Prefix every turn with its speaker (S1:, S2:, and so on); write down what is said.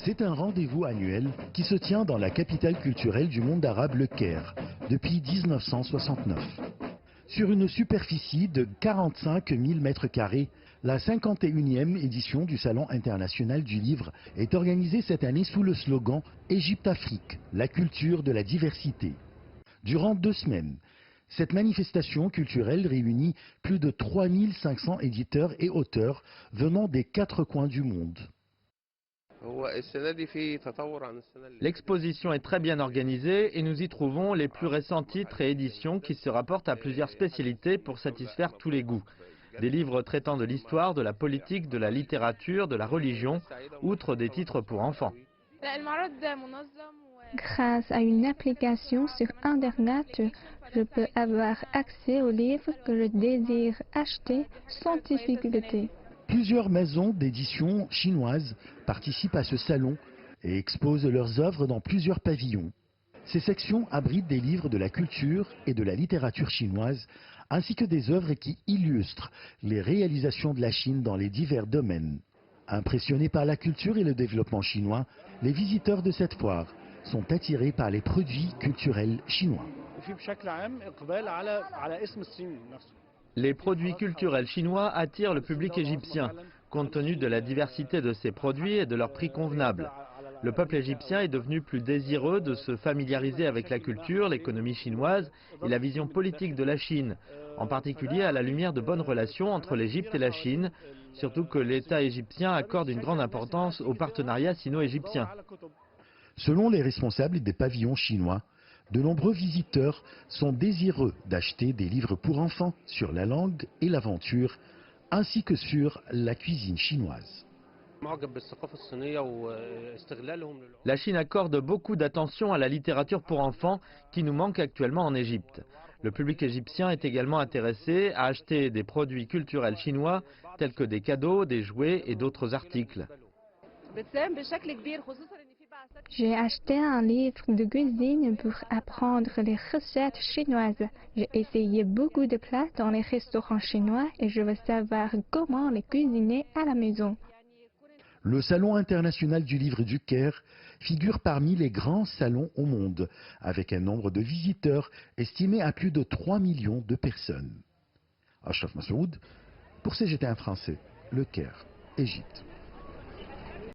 S1: C'est un rendez-vous annuel qui se tient dans la capitale culturelle du monde arabe, le Caire, depuis 1969. Sur une superficie de 45 000 m², la 51e édition du Salon international du livre est organisée cette année sous le slogan « Égypte-Afrique, la culture de la diversité ». Durant 2 semaines, cette manifestation culturelle réunit plus de 3500 éditeurs et auteurs venant des 4 coins du monde.
S2: L'exposition est très bien organisée et nous y trouvons les plus récents titres et éditions qui se rapportent à plusieurs spécialités pour satisfaire tous les goûts. Des livres traitant de l'histoire, de la politique, de la littérature, de la religion, outre des titres pour enfants.
S3: Grâce à une application sur Internet, je peux avoir accès aux livres que je désire acheter sans difficulté.
S1: Plusieurs maisons d'édition chinoises participent à ce salon et exposent leurs œuvres dans plusieurs pavillons. Ces sections abritent des livres de la culture et de la littérature chinoise, ainsi que des œuvres qui illustrent les réalisations de la Chine dans les divers domaines. Impressionnés par la culture et le développement chinois, les visiteurs de cette foire sont attirés par les produits culturels chinois.
S2: Les produits culturels chinois attirent le public égyptien, compte tenu de la diversité de ces produits et de leur prix convenable. Le peuple égyptien est devenu plus désireux de se familiariser avec la culture, l'économie chinoise et la vision politique de la Chine, en particulier à la lumière de bonnes relations entre l'Égypte et la Chine, surtout que l'État égyptien accorde une grande importance au partenariat sino-égyptien.
S1: Selon les responsables des pavillons chinois, de nombreux visiteurs sont désireux d'acheter des livres pour enfants sur la langue et l'aventure, ainsi que sur la cuisine chinoise.
S2: La Chine accorde beaucoup d'attention à la littérature pour enfants qui nous manque actuellement en Égypte. Le public égyptien est également intéressé à acheter des produits culturels chinois tels que des cadeaux, des jouets et d'autres articles.
S3: J'ai acheté un livre de cuisine pour apprendre les recettes chinoises. J'ai essayé beaucoup de plats dans les restaurants chinois et je veux savoir comment les cuisiner à la maison.
S1: Le Salon international du livre du Caire figure parmi les grands salons au monde, avec un nombre de visiteurs estimé à plus de 3 millions de personnes. Ashraf Massoud, pour CGT1 français, le Caire, Égypte.